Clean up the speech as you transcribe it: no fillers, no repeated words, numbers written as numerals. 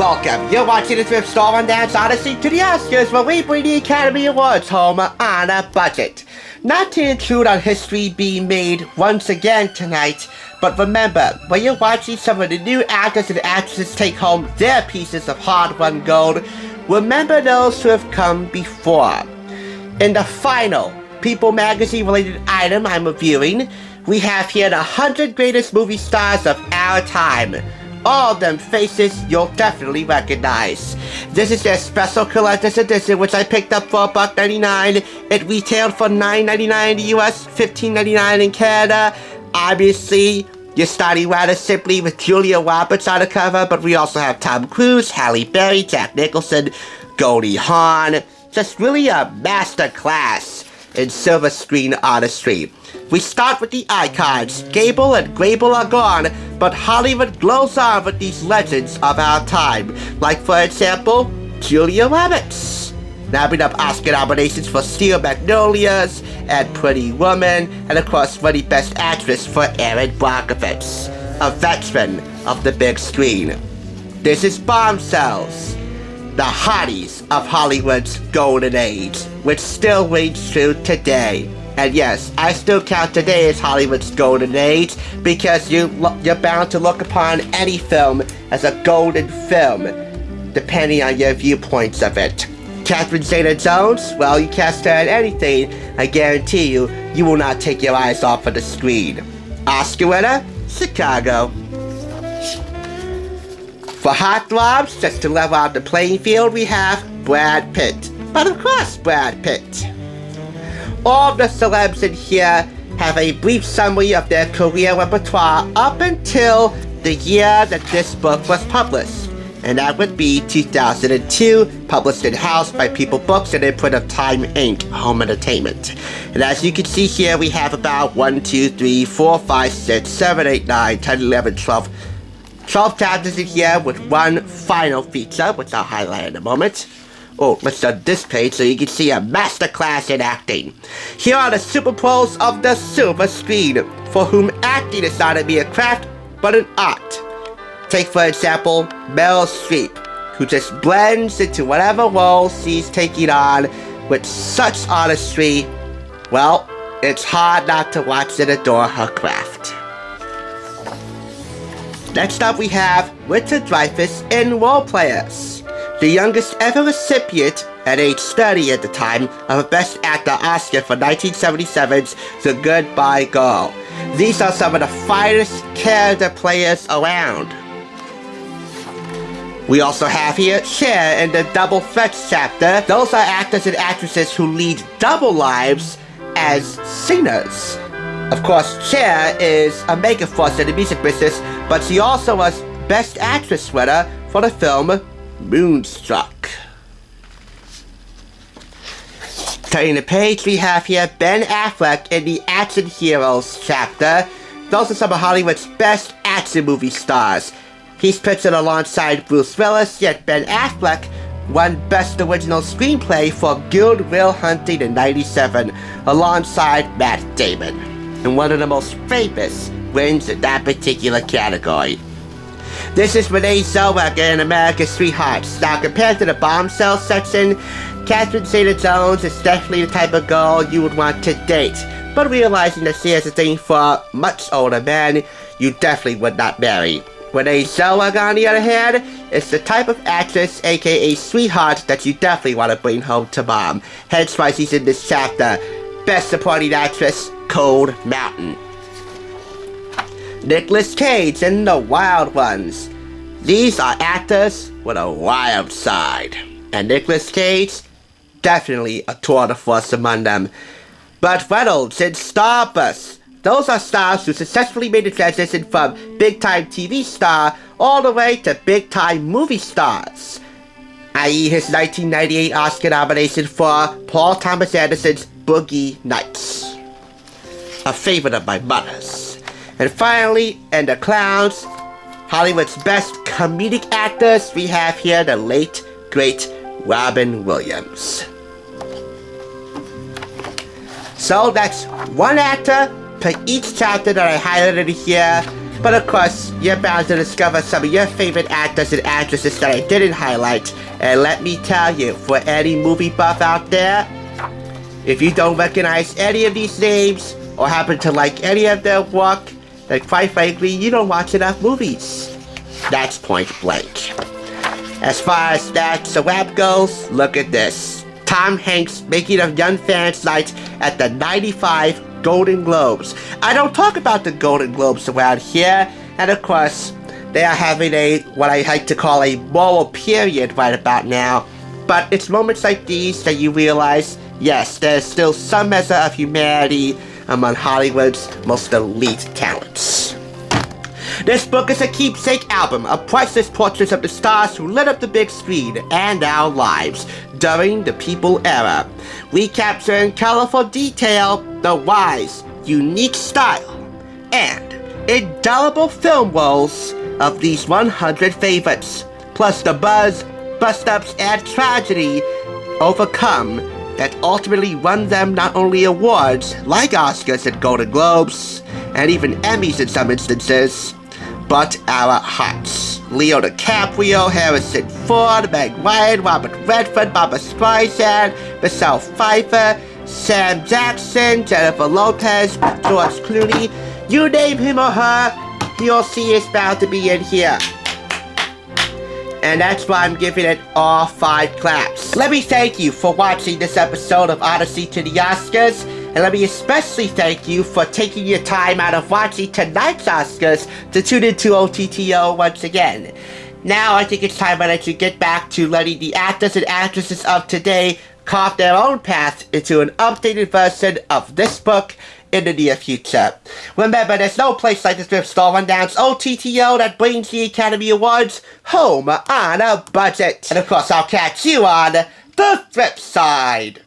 welcome. You're watching the Thrift Store Rundown's Odyssey to the Oscars, where we bring the Academy Awards home on a budget. Not to intrude on history being made once again tonight, but remember, when you're watching some of the new actors and actresses take home their pieces of hard-won gold, remember those who have come before. In the final People Magazine-related item I'm reviewing, we have here the 100 greatest movie stars of our time. All of them faces you'll definitely recognize. This is their special collector's edition, which I picked up for $1.99. It retailed for $9.99 in the US, $15.99 in Canada. Obviously, you're starting rather simply with Julia Roberts on the cover, but we also have Tom Cruise, Halle Berry, Jack Nicholson, Goldie Hawn. Just really a masterclass in silver screen artistry. We start with the icons. Gable and Grable are gone, but Hollywood glows on with these legends of our time. Like, for example, Julia Roberts, nabbing up Oscar nominations for Steel Magnolias and Pretty Woman, and of course winning Best Actress for Erin Brockovich, a veteran of the big screen. This is Bombshells, the hotties of Hollywood's golden age, which still rings true today. And yes, I still count today as Hollywood's golden age, because you're bound to look upon any film as a golden film, depending on your viewpoints of it. Catherine Zeta-Jones, well, you cast her in anything, I guarantee you, you will not take your eyes off of the screen. Oscar winner, Chicago. For heartthrobs, just to level out the playing field, we have Brad Pitt. But of course, Brad Pitt. All of the celebs in here have a brief summary of their career repertoire up until the year that this book was published. And that would be 2002, published in-house by People Books and input of Time Inc. Home Entertainment. And as you can see here, we have about 1, 2, 3, 4, 5, 6, 7, 8, 9, 10, 11, 12 chapters in here with one final feature, which I'll highlight in a moment. Oh, let's start this page so you can see a masterclass in acting. Here are the super pros of the silver screen, for whom acting is not a mere craft, but an art. Take, for example, Meryl Streep, who just blends into whatever role she's taking on with such artistry. Well, it's hard not to watch and adore her craft. Next up we have Richard Dreyfuss in Role Players, the youngest ever recipient, at age 30 at the time, of a Best Actor Oscar for 1977's The Goodbye Girl. These are some of the finest character players around. We also have here Cher in the Double Threat chapter. Those are actors and actresses who lead double lives as singers. Of course, Cher is a mega force in the music business, but she also was Best Actress winner for the film Moonstruck. Turning the page, we have here Ben Affleck in the Action Heroes chapter. Those are some of Hollywood's best action movie stars. He's pictured alongside Bruce Willis, yet Ben Affleck won Best Original Screenplay for Good Will Hunting in '97, alongside Matt Damon, and one of the most famous wins in that particular category. This is Renee Zellweger in America's Sweethearts. Now, compared to the Bombshell section, Catherine Zeta-Jones is definitely the type of girl you would want to date, but realizing that she has a thing for much older men, you definitely would not marry. Renee Zellweger, on the other hand, is the type of actress, aka sweetheart, that you definitely want to bring home to mom. Hence why she's in this chapter. Best Supporting Actress, Cold Mountain. Nicolas Cage in The Wild Ones. These are actors with a wild side, and Nicolas Cage, definitely a tour de force among them. Burt Reynolds in Starburst. Those are stars who successfully made the transition from big-time TV star all the way to big-time movie stars, i.e. his 1998 Oscar nomination for Paul Thomas Anderson's Boogie Nights, a favorite of my mother's. And finally, in The Clowns, Hollywood's best comedic actors, we have here the late, great Robin Williams. So that's one actor per each chapter that I highlighted here. But of course, you're bound to discover some of your favorite actors and actresses that I didn't highlight. And let me tell you, for any movie buff out there, if you don't recognize any of these names, or happen to like any of their work, then quite frankly, you don't watch enough movies. That's point blank. As far as that rap goes, look at this. Tom Hanks making a young fans night at the 95 Golden Globes. I don't talk about the Golden Globes around here, and of course, they are having what I like to call a moral period right about now. But it's moments like these that you realize, yes, there's still some measure of humanity among Hollywood's most elite talents. This book is a keepsake album of priceless portraits of the stars who lit up the big screen and our lives during the People era. We capture in colorful detail the wise, unique style, and indelible film roles of these 100 favorites, plus the buzz, bust-ups, and tragedy overcome that ultimately won them not only awards like Oscars and Golden Globes, and even Emmys in some instances, but our hearts. Leo DiCaprio, Harrison Ford, Meg Ryan, Robert Redford, Barbra Streisand, Michelle Pfeiffer, Sam Jackson, Jennifer Lopez, George Clooney. You name him or her, you'll see is bound to be in here. And that's why I'm giving it all 5 claps. Let me thank you for watching this episode of Odyssey to the Oscars, and let me especially thank you for taking your time out of watching tonight's Oscars to tune into OTTO once again. Now I think it's time I let you get back to letting the actors and actresses of today carve their own path into an updated version of this book in the near future. Remember, there's no place like the Thrift Store Rundown's OTTO that brings the Academy Awards home on a budget. And of course, I'll catch you on the flip side.